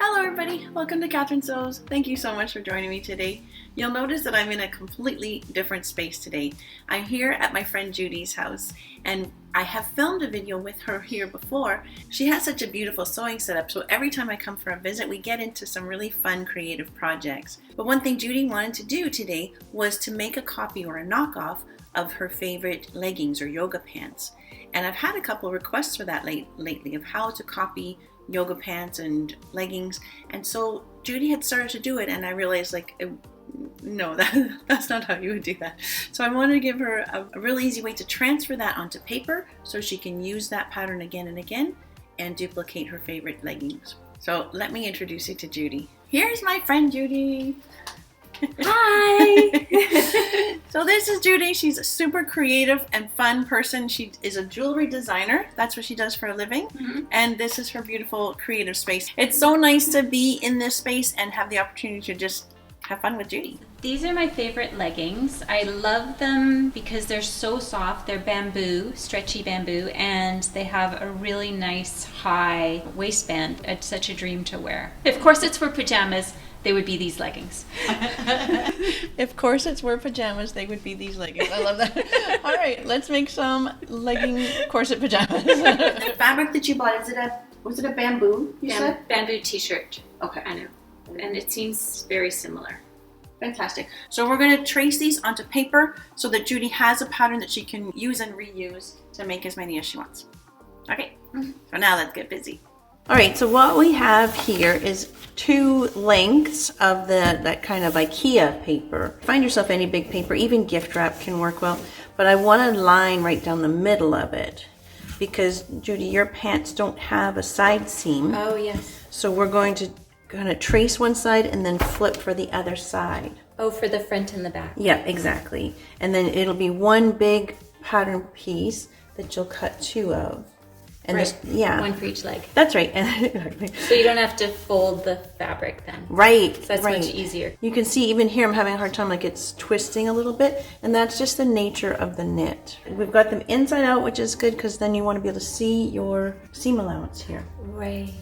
Hello everybody, welcome to Catherine Sews. Thank you so much for joining me today. You'll notice that I'm in a completely different space today. I'm here at my friend Judy's house and I have filmed a video with her here before. She has such a beautiful sewing setup, so every time I come for a visit we get into some really fun creative projects. But one thing Judy wanted to do today was to make a copy or a knockoff of her favorite leggings or yoga pants. And I've had a couple of requests for that lately of how to copy yoga pants and leggings, and so Judy had started to do it and I realized no, that's not how you would do that. So I wanted to give her a really easy way to transfer that onto paper so she can use that pattern again and again and duplicate her favorite leggings. So let me introduce you to Judy. Here's my friend Judy. Hi! So this is Judy. She's a super creative and fun person. She is a jewelry designer. That's what she does for a living. Mm-hmm. And this is her beautiful creative space. It's so nice to be in this space and have the opportunity to just have fun with Judy. These are my favorite leggings. I love them because they're so soft. They're bamboo, stretchy bamboo, and they have a really nice high waistband. It's such a dream to wear. Of course, it's for pajamas. They would be these leggings. If corsets were pajamas, they would be these leggings. I love that. All right, let's make some legging corset pajamas. The fabric that you bought, was it a bamboo, you said? Bamboo t-shirt. Okay. I know. And it seems very similar. Fantastic. So we're going to trace these onto paper so that Judy has a pattern that she can use and reuse to make as many as she wants. Okay, so now let's get busy. All right, so what we have here is 2 lengths of that kind of IKEA paper. Find yourself any big paper, even gift wrap can work well, but I want a line right down the middle of it because, Judy, your pants don't have a side seam. Oh, yes. So we're going to trace one side and then flip for the other side. Oh, for the front and the back. Yeah, exactly. And then it'll be one big pattern piece that you'll cut 2 of. And right. Yeah. One for each leg. That's right. So you don't have to fold the fabric then. Right. So that's right. much easier. You can see even here I'm having a hard time, like it's twisting a little bit, and that's just the nature of the knit. We've got them inside out, which is good because then you want to be able to see your seam allowance here. Right.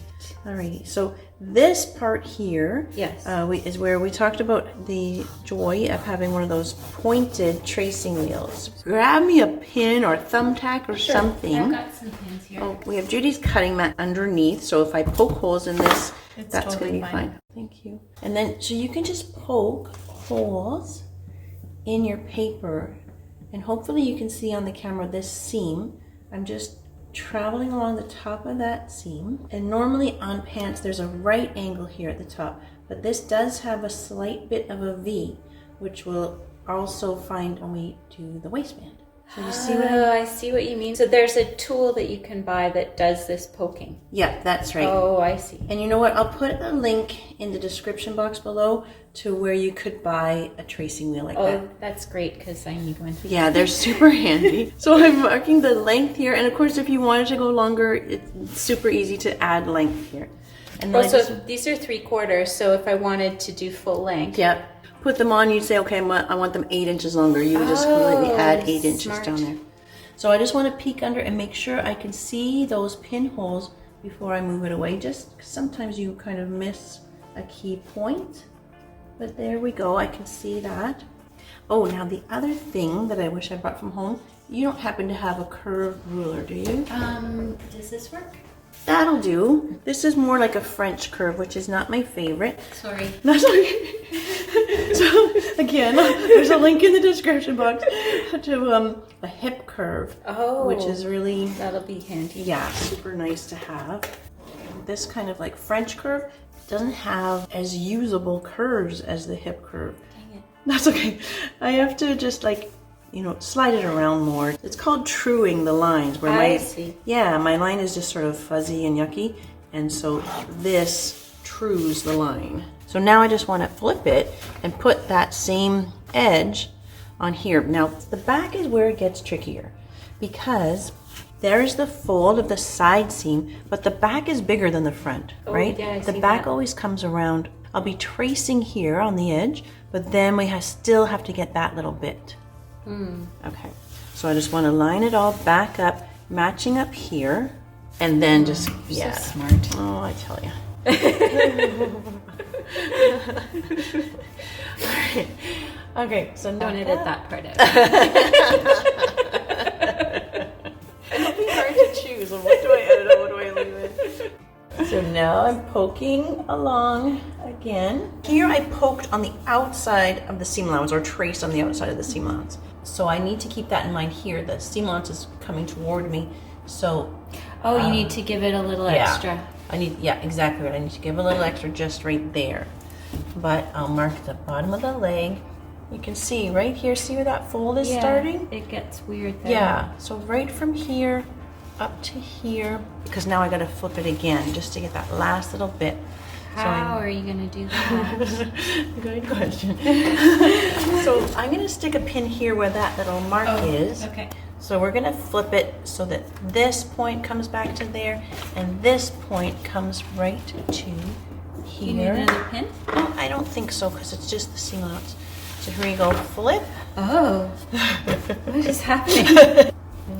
Alrighty, so this part here, yes, is where we talked about the joy of having one of those pointed tracing wheels. Grab me a pin or a thumbtack or something. I've got some pins here. Oh, we have Judy's cutting mat underneath, so if I poke holes in this, that's totally going to be fine. Thank you. And then, so you can just poke holes in your paper, and hopefully you can see on the camera this seam. I'm just traveling along the top of that seam, and normally on pants there's a right angle here at the top, but this does have a slight bit of a V, which will also find a way to the waistband. So you see what I see what you mean. So there's a tool that you can buy that does this poking. Yeah, that's right. Oh, I see. And you know what? I'll put a link in the description box below to where you could buy a tracing wheel like that. Oh, that's great because I need one. Yeah, they're super handy. So I'm marking the length here, and of course if you wanted to go longer, it's super easy to add length here. And also, these are 3/4, so if I wanted to do full length. Yeah. Put them on, you'd say, okay, I want them 8 inches longer. You would just completely add 8 inches smart. down there. So I just want to peek under and make sure I can see those pinholes before I move it away, just 'cause sometimes you kind of miss a key point. But there we go, I can see that. Oh, now the other thing that I wish I brought from home, you don't happen to have a curved ruler, do you? Does this work? That'll do. This is more like a French curve, which is not my favorite. Sorry. That's okay. So again, there's a link in the description box to a hip curve, which is really, that'll be handy. Yeah, super nice to have. This kind of like French curve doesn't have as usable curves as the hip curve. Dang it. That's okay. I have to just slide it around more. It's called truing the lines. Where I see. Yeah, my line is just sort of fuzzy and yucky, and so this trues the line. So now I just want to flip it and put that same edge on here. Now the back is where it gets trickier because there's the fold of the side seam, but the back is bigger than the front, right? Yeah, the back always comes around. I'll be tracing here on the edge, but then we still have to get that little bit. Okay, so I just want to line it all back up, matching up here, and then So smart. Oh, I tell you. Alright. Okay, so now Don't edit that part out. It'll be hard to choose. What do I edit and what do I leave in? So now I'm poking along again. Here I poked on the outside of the seam allowance, or traced on the outside of the seam allowance. So I need to keep that in mind here. The seam allowance is coming toward me. So Oh, you need to give it a little extra. Exactly right. I need to give a little extra just right there. But I'll mark the bottom of the leg. You can see right here, see where that fold is starting? It gets weird there. Yeah, so right from here up to here, because now I gotta flip it again just to get that last little bit. How are you gonna do that? Good question. So I'm gonna stick a pin here where that little mark is. Okay. So we're gonna flip it so that this point comes back to there, and this point comes right to here. You need another pin? No, I don't think so, because it's just the seam allowance. So here we go, flip. Oh, what is happening?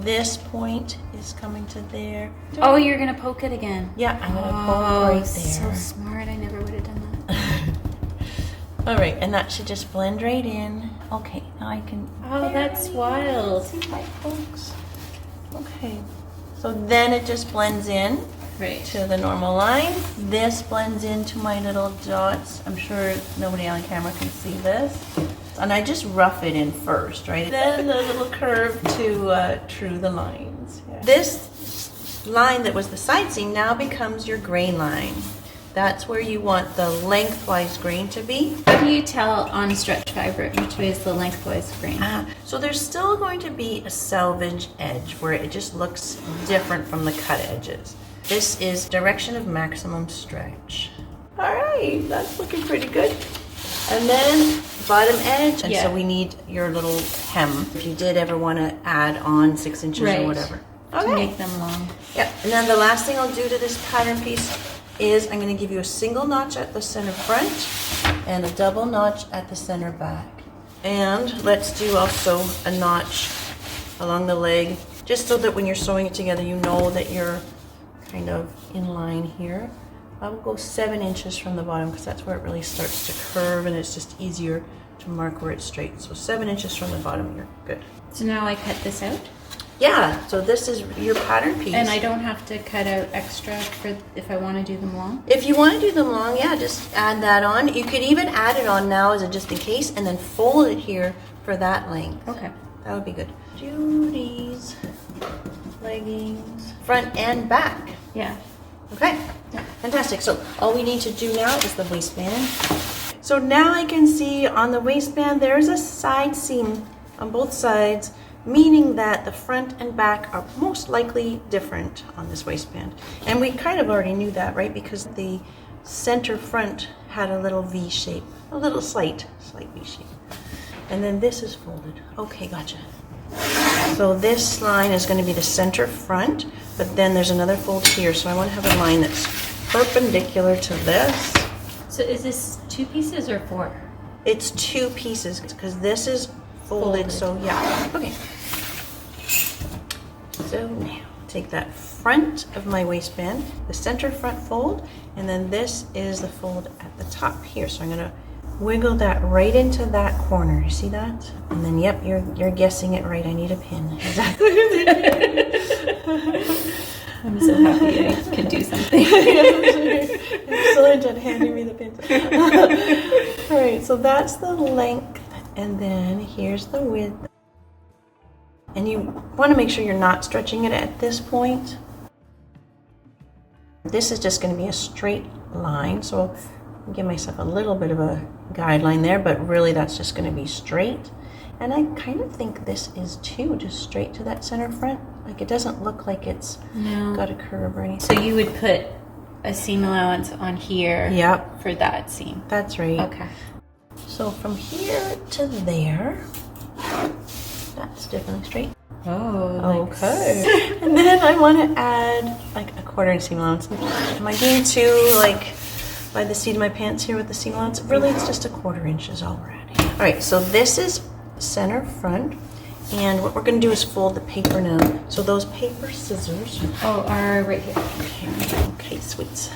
This point is coming to there. Oh, you're gonna poke it again. Yeah, I'm gonna poke right there. So smart, I never would have done that. All right, and that should just blend right in. Okay, now I can. Oh, that's wild. See my pokes. Okay, so then it just blends in to the normal line. This blends into my little dots. I'm sure nobody on camera can see this. And I just rough it in first, right? Then the little curve to true the lines. Yeah. This line that was the side seam now becomes your grain line. That's where you want the lengthwise grain to be. How do you tell on stretch fabric which way is the lengthwise grain? So there's still going to be a selvage edge where it just looks different from the cut edges. This is direction of maximum stretch. All right, that's looking pretty good. And then bottom edge, and so we need your little hem if you did ever want to add on 6 inches or whatever. Okay. To make them long. Yep, and then the last thing I'll do to this pattern piece is I'm going to give you a single notch at the center front and a double notch at the center back. And let's do also a notch along the leg, just so that when you're sewing it together, you know that you're kind of in line here. I will go 7 inches from the bottom because that's where it really starts to curve and it's just easier to mark where it's straight. So 7 inches from the bottom, you're good. So now I cut this out? Yeah, so this is your pattern piece. And I don't have to cut out extra for if I want to do them long? If you want to do them long, yeah, just add that on. You could even add it on now as a just in case and then fold it here for that length. Okay. That would be good. Judy's leggings, front and back. Yeah. Okay, fantastic. So all we need to do now is the waistband. So now I can see on the waistband there's a side seam on both sides, meaning that the front and back are most likely different on this waistband. And we kind of already knew that, right? Because the center front had a little V shape, a little slight V shape. And then this is folded. Okay, gotcha. So this line is going to be the center front, but then there's another fold here. So I want to have a line that's perpendicular to this. So is this 2 pieces or 4? It's 2 pieces because this is folded. So yeah. Okay. So now take that front of my waistband, the center front fold, and then this is the fold at the top here. So I'm going to wiggle that right into that corner. You see that? And then, yep, you're guessing it right. I need a pin. Exactly. I'm so happy I can do something. Excellent at handing me the pins. All right, so that's the length, and then here's the width. And you want to make sure you're not stretching it at this point. This is just going to be a straight line, so I'll give myself a little bit of a guideline there, but really that's just going to be straight. And I kind of think this is too, just straight to that center front. Like it doesn't look like it's got a curve or anything. So you would put a seam allowance on here for that seam? That's right. Okay. So from here to there, that's definitely straight. Oh, okay. And then I want to add like a 1/4 inch seam allowance. Am I being too like by the seat of my pants here with the seam allowance? Really, it's just a 1/4 inch is all we're adding. All right, so this is center front, and what we're going to do is fold the paper now. So those paper scissors are right here. Okay, sweet.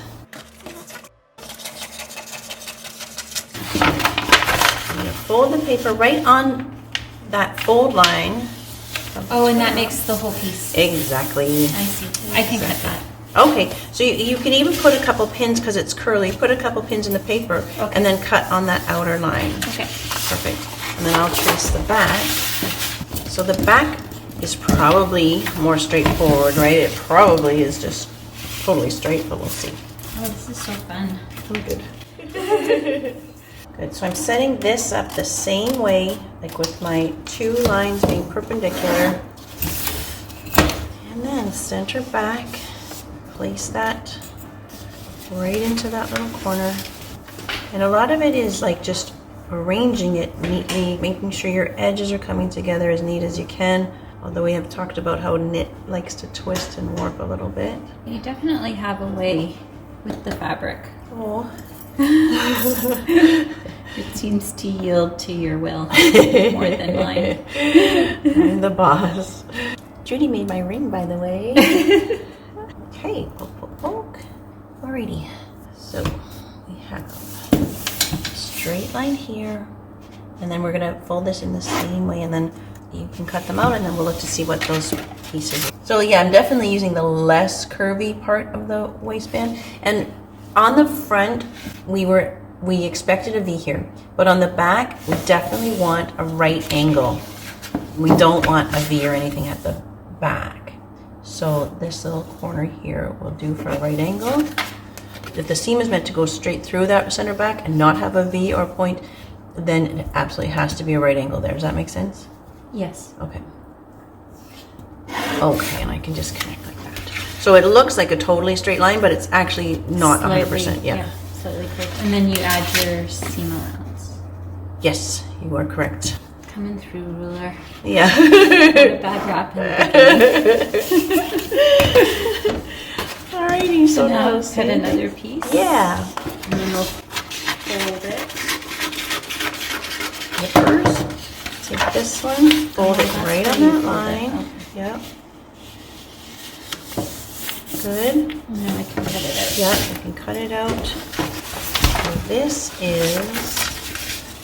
fold the paper right on that fold line. Oh, and that makes the whole piece. Exactly. I see. I can cut that. Okay, so you can even put a couple pins because it's curly. Put a couple pins in the paper and then cut on that outer line. Okay. Perfect. And then I'll trace the back. So the back is probably more straightforward, right? It probably is just totally straight, but we'll see. Oh, this is so fun. Oh, good. Good. So I'm setting this up the same way, like with my 2 lines being perpendicular. And then center back. Place that right into that little corner. And a lot of it is like just arranging it neatly, making sure your edges are coming together as neat as you can. Although we have talked about how knit likes to twist and warp a little bit. You definitely have a way with the fabric. Oh. It seems to yield to your will more than mine. I'm the boss. Judy made my ring, by the way. Okay, poke, poke, poke. Alrighty, so we have a straight line here, and then we're gonna fold this in the same way, and then you can cut them out, and then we'll look to see what those pieces are. So yeah, I'm definitely using the less curvy part of the waistband, and on the front, we expected a V here, but on the back, we definitely want a right angle. We don't want a V or anything at the back. So this little corner here will do for a right angle. If the seam is meant to go straight through that center back and not have a V or point, then it absolutely has to be a right angle there. Does that make sense? Yes. Okay. Okay, and I can just connect like that. So it looks like a totally straight line, but it's actually not 100%. Yeah. Slightly curved. And then you add your seam allowance. Yes, you are correct. Coming through, ruler. Yeah. Not a bad wrap in the beginning. Alrighty, so now cut another piece. Yeah. And then we'll fold it. Nippers. Take this one, fold it right on that line. Okay. Yep. Good. And then I can cut it out. Yep, I can cut it out. So this is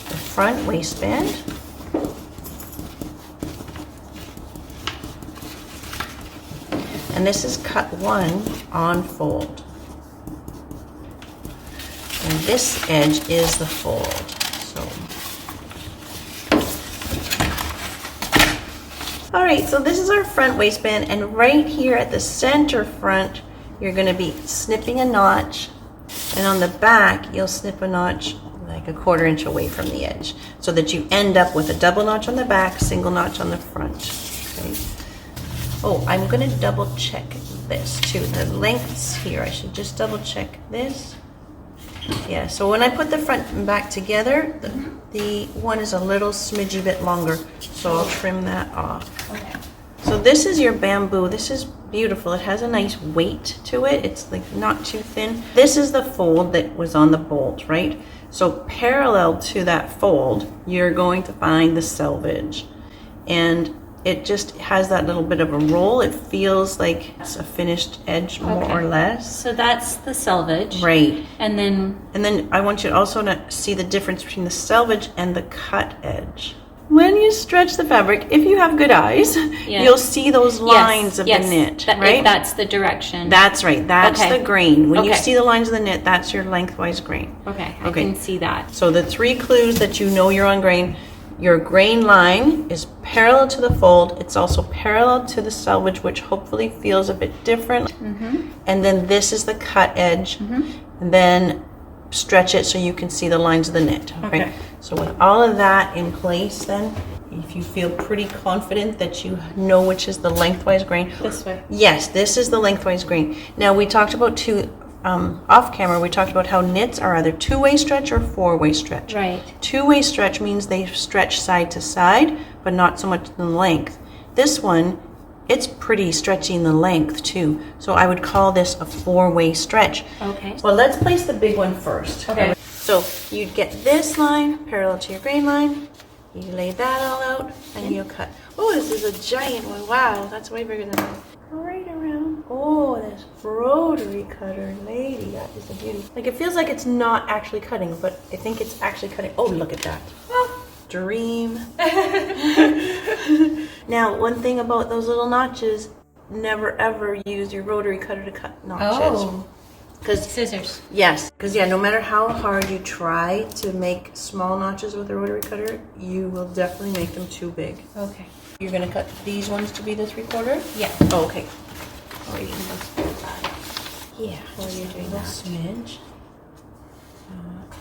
the front waistband. And this is cut 1 on fold. And this edge is the fold. All right, so this is our front waistband, and right here at the center front, you're gonna be snipping a notch, and on the back, you'll snip a notch like a 1/4 inch away from the edge, so that you end up with a double notch on the back, single notch on the front, okay? Oh, I'm gonna double check this too. The lengths here, I should just double check this. Yeah, so when I put the front and back together, the one is a little smidgy bit longer, so I'll trim that off. Okay. So this is your bamboo. This is beautiful. It has a nice weight to it. It's like not too thin. This is the fold that was on the bolt, right? So parallel to that fold, you're going to find the selvage. And it just has that little bit of a roll. It feels like it's a finished edge more or less. So that's the selvage. Right. And then I want you also to see the difference between the selvage and the cut edge. When you stretch the fabric, if you have good eyes, you'll see those lines of the knit, right? That's the direction. That's right. That's the grain. When you Okay. see the lines of the knit, that's your lengthwise grain. Okay, I can see that. So the 3 clues that you know you're on grain: your grain line is parallel to the fold. It's also parallel to the selvage, which hopefully feels a bit different. And then this is the cut edge. And then stretch it so you can see the lines of the knit. Okay. So with all of that in place, then, if you feel pretty confident that you know which is the lengthwise grain. This way. Yes, this is the lengthwise grain. Now we talked about off camera, we talked about how knits are either 2-way stretch or 4-way stretch. Right. 2-way stretch means they stretch side to side, but not so much in length. This one, it's pretty stretchy in the length too. So I would call this a 4-way stretch. Okay. Well, let's place the big one first. Okay. So you'd get this line parallel to your grain line. You lay that all out and you'll cut. Oh, this is a giant one. Wow, that's way bigger than mine. Right around. Oh, this rotary cutter, lady, that is a beauty. Like, it feels like it's not actually cutting, but I think it's actually cutting. Oh, look at that. Oh, dream. Now, one thing about those little notches, never ever use your rotary cutter to cut notches. Oh. Because Scissors. yes, because no matter how hard you try to make small notches with a rotary cutter, you will definitely make them too big. Okay. You're gonna cut these ones to be the 3/4? Yeah. Oh, okay. Alrighty. Yeah. While you're doing A that. smidge.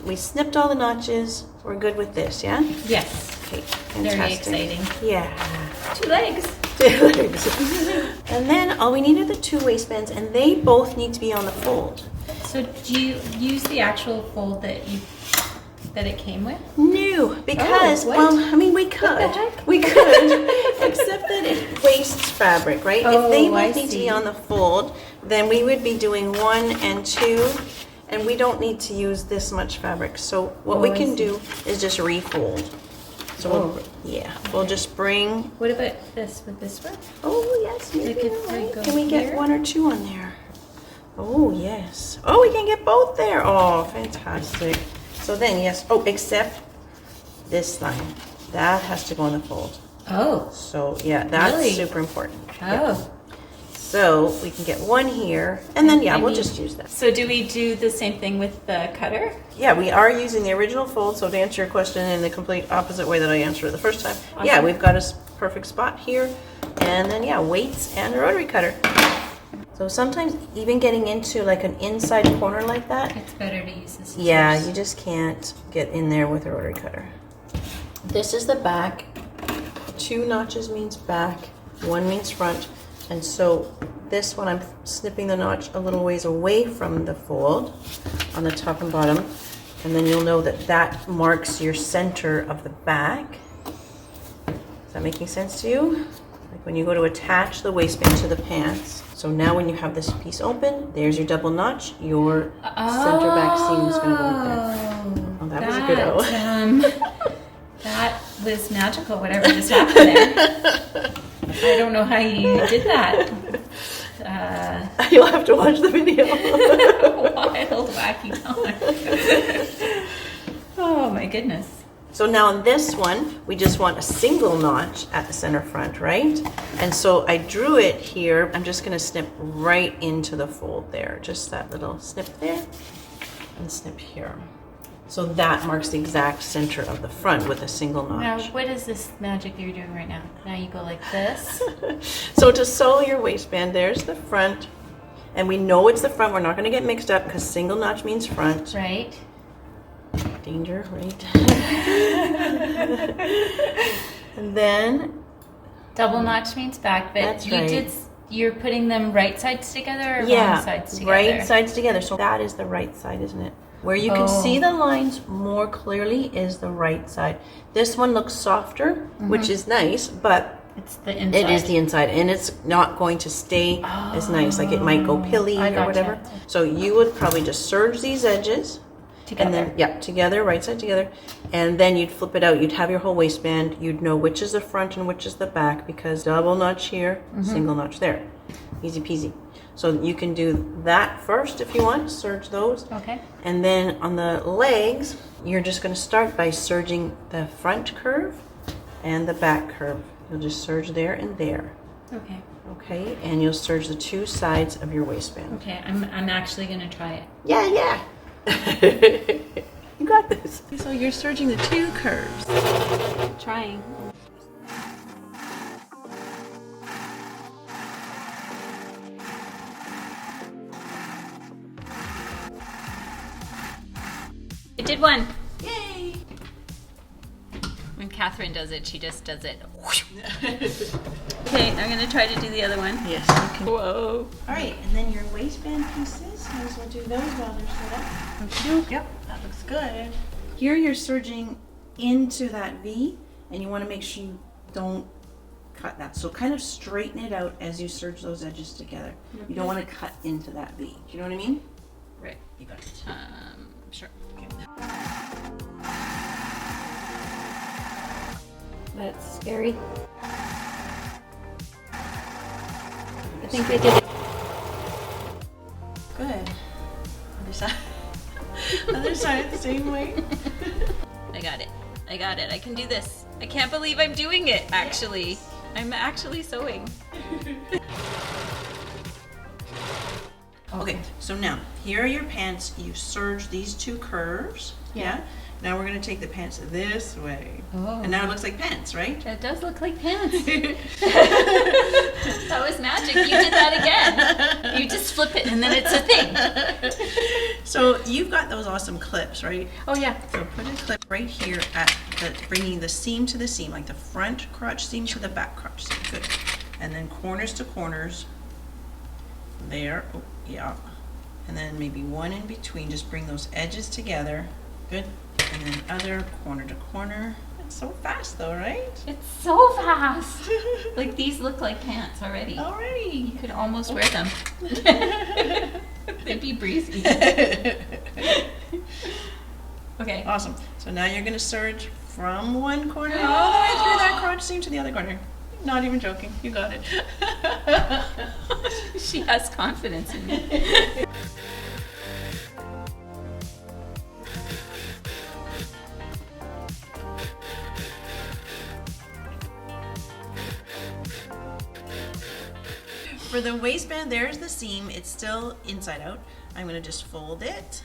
We snipped all the notches. We're good with this, yeah? Yes. Okay. Very Fantastic. exciting. Yeah. 2 legs. And then all we need are the 2 waistbands, and they both need to be on the fold. So do you use the actual fold that it came with? No, because, Oh, what? well, I mean, we could. What the heck? We could, except that it wastes fabric, right? Oh, if they I both need to be see. on the fold, then we would be doing 1 and 2, and we don't need to use this much fabric. So what we I can see. do is just refold. So we'll just bring, What about this? Would this work? oh yes, maybe Like if you're we right. go Can we get here? 1 or 2 on there? Oh yes. Oh, we can get both there. Oh, fantastic. So then, yes. Oh, except this line. That has to go on the fold. Oh. So yeah, that's Really? super important. Oh. Yeah. So we can get 1 here, and then I we'll mean- just use that. So do we do the same thing with the cutter? Yeah, we are using the original fold. So to answer your question in the complete opposite way that I answered it the first time, yeah, Awesome. we've got a perfect spot here, and then weights and a rotary cutter. So sometimes even getting into like an inside corner like that, It's better to use the scissors. yeah, you just can't get in there with a rotary cutter. This is the back. 2 notches means back, 1 means front. And so this one, I'm snipping the notch a little ways away from the fold on the top and bottom. And then you'll know that that marks your center of the back. Is that making sense to you? Like when you go to attach the waistband to the pants. So now when you have this piece open, there's your double notch. Your center back seam is going to go right there. Oh, that was a good That was magical, whatever just happened there. I don't know how you did that. You'll have to watch the video. Wild, wacky time. Oh my goodness. So now on this one, we just want a single notch at the center front, right? And so I drew it here. I'm just going to snip right into the fold there. Just that little snip there and snip here. So that marks the exact center of the front with a single Now, notch. what is this magic you're doing right now? Now you go like this. So to sew your waistband, there's the front. And we know it's the front. We're not going to get mixed up because single notch means front. Right? Danger, right? And then Double notch means back, but That's right. You're putting them right sides together or wrong sides together? right sides together. So that is the right side, isn't it? Where you can see the lines more clearly is the right side. This one looks softer, which is nice, but It's the inside. it is the inside, and it's not going to stay as nice. Like it might go pilly I or gotcha. whatever. So you would probably just serge these edges. Together. And then, together, right side together. And then you'd flip it out. You'd have your whole waistband. You'd know which is the front and which is the back because double notch here, single notch there. Easy peasy. So you can do that first if you want, serge those. Okay. And then on the legs, you're just going to start by serging the front curve and the back curve. You'll just serge there and there. Okay. Okay, and you'll serge the 2 sides of your waistband. Okay, I'm actually gonna try it. Yeah. You got this. So you're serging the 2 curves. Trying. I did one. Yay! When Catherine does it, she just does it. Okay, I'm gonna try to do the other one. Yes, you can. Whoa. All right, and then your waistband pieces, might as well do those while they're set up. Yep, that looks good. Here you're serging into that V, and you want to make sure you don't cut that. So kind of straighten it out as you serge those edges together. You don't want to cut into that V. Do you know what I mean? Right. You got it. Sure. That's scary. I think I did it. Good. Other side. Other side the same way. I got it. I got it. I can do this. I can't believe I'm doing it, actually. Yes. I'm actually sewing. Okay, so now, here are your pants. You serge these two curves. Yeah. Now we're going to take the pants this way. Oh. And now it looks like pants, right? That does look like pants. That was magic. You did that again. You just flip it and then it's a thing. So you've got those awesome clips, right? Oh yeah. So put a clip right here at bringing the seam to the seam, like the front crotch seam to the back crotch seam. Good. And then corners to corners. There. Oh, yeah. And then maybe one in between. Just bring those edges together. Good. And then other corner to corner. It's so fast though, right? It's so fast. Like these look like pants already. Already. You could almost wear them. They'd be breezy. Okay. Awesome. So now you're going to serge from one corner all the way through that crotch seam to the other corner. Not even joking. You got it. She has confidence in me. For the waistband, there's the seam. It's still inside out. I'm going to just fold it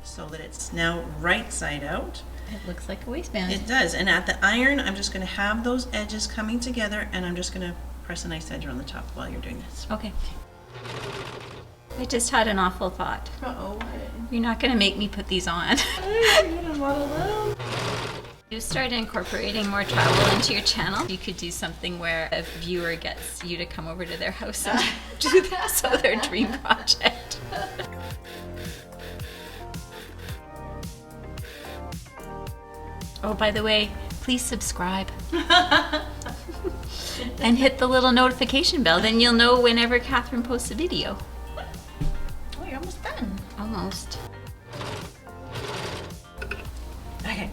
so that it's now right side out. It looks like a waistband. It does. And at the iron, I'm just going to have those edges coming together, and I'm just going to press a nice edge on the top while you're doing this. Okay. I just had an awful thought. Uh-oh. You're not going to make me put these on. You're going to model them. You start incorporating more travel into your channel. You could do something where a viewer gets you to come over to their house and do this, so their dream project. Oh, by the way, please subscribe. And hit the little notification bell, then you'll know whenever Catherine posts a video. Oh, you're almost done. Almost. Okay.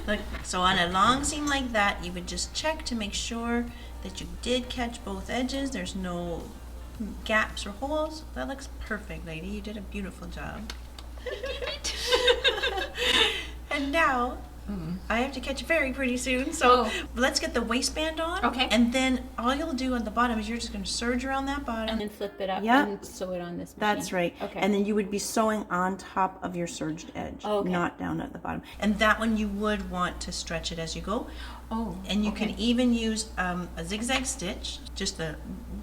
Look, so on a long seam like that, you would just check to make sure that you did catch both edges. There's no gaps or holes. That looks perfect, lady. You did a beautiful job. And now, I have to catch Fairy pretty soon, so let's get the waistband on. Okay. And then all you'll do on the bottom is you're just going to serge around that bottom. And then flip it up and sew it on this machine. That's right. Okay. And then you would be sewing on top of your serged edge, okay. not down at the bottom. And that one you would want to stretch it as you go. Oh. And you can even use a zigzag stitch, just the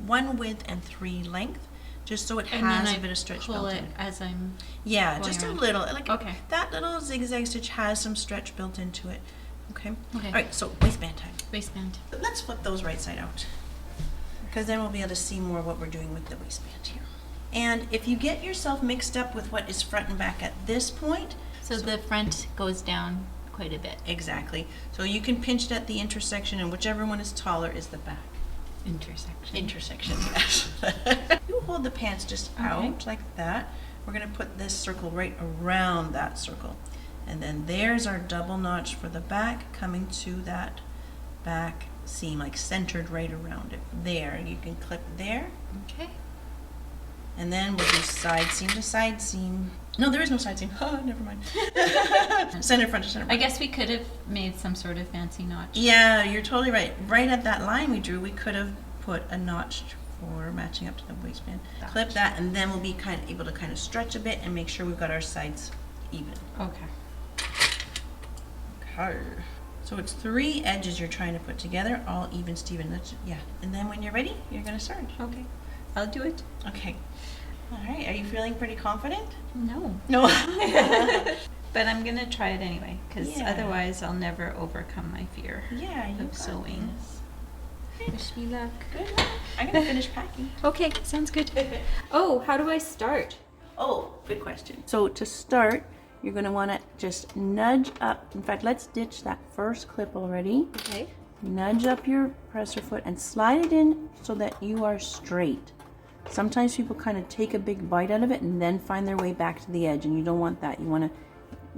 1 width and 3 length, just so it has a bit of stretch built in. As I'm just around. A little. Like okay. That little zigzag stitch has some stretch built into it. Okay. Okay. All right. So waistband time. Waistband. But let's flip those right side out, because then we'll be able to see more what we're doing with the waistband here. And if you get yourself mixed up with what is front and back at this point, so the front goes down quite a bit. Exactly. So you can pinch it at the intersection, and whichever one is taller is the back. Intersection, yes. You hold the pants just out like that. We're going to put this circle right around that circle. And then there's our double notch for the back, coming to that back seam, like centered right around it. There, you can clip there. Okay. And then we'll do side seam to side seam. No, there is no side seam. Oh, never mind. Center front to center front. I guess we could have made some sort of fancy notch. Yeah, you're totally right. Right at that line we drew, we could have put a notch for matching up to the waistband. Clip that, and then we'll be kind of able to kind of stretch a bit and make sure we've got our sides even. Okay. Okay. So it's 3 edges you're trying to put together, all even, Steven. Yeah. And then when you're ready, you're going to serge. Okay. I'll do it. Okay. All right. Are you feeling pretty confident? No. No. But I'm going to try it anyway, because otherwise I'll never overcome my fear of sewing. Wish me luck. Good luck. I'm going to finish packing. Okay, sounds good. Oh, how do I start? Oh, good question. So to start, you're going to want to just nudge up. In fact, let's ditch that first clip already. Okay. Nudge up your presser foot and slide it in so that you are straight. Sometimes people kind of take a big bite out of it and then find their way back to the edge, and you don't want that. You want to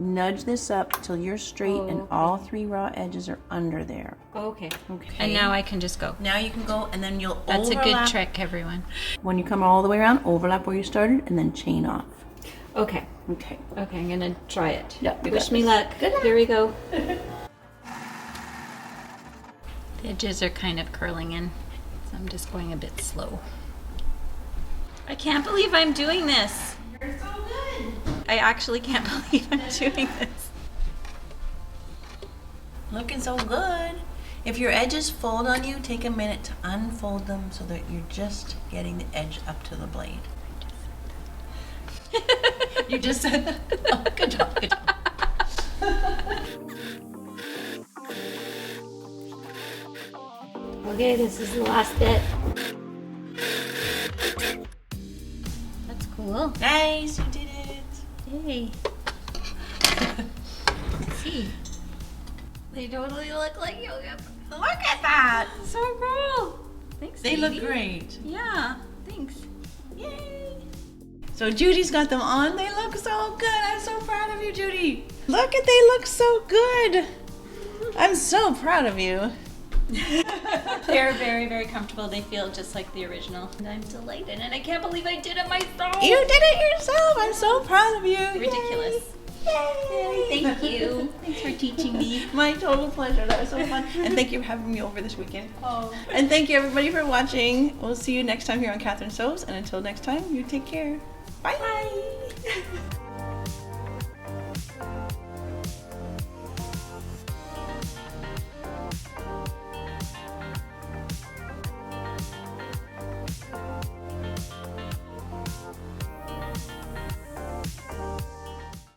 nudge this up till you're straight and all 3 raw edges are under there. Okay. And now I can just go. Now you can go, and then you'll That's overlap. a good trick, everyone. When you come all the way around, overlap where you started and then chain off. Okay. Okay. Okay, I'm going to try it. Yeah, Wish me luck. Good luck. Here we go. The edges are kind of curling in, so I'm just going a bit slow. I can't believe I'm doing this. You're so good. I actually can't believe I'm doing this. Looking so good. If your edges fold on you, take a minute to unfold them so that you're just getting the edge up to the blade. You just said that. Oh, good job, good job. Okay, this is the last bit. That's cool. Nice, you did it. Yay. Let's see. They totally look like yoga. Look at that. So cool. Thanks, They look Judy. great. Yeah, thanks. Yay. So Judy's got them on. They look so good. I'm so proud of you, Judy. Look at, they look so good. I'm so proud of you. They're very, very comfortable. They feel just like the original. And I'm delighted, and I can't believe I did it myself. You did it yourself. I'm so proud of you. Ridiculous. Yay. Thank you. Thanks for teaching me. My total pleasure. That was so fun. And thank you for having me over this weekend. Oh. And thank you everybody for watching. We'll see you next time here on Catherine Sews. And until next time, you take care. Bye. Bye.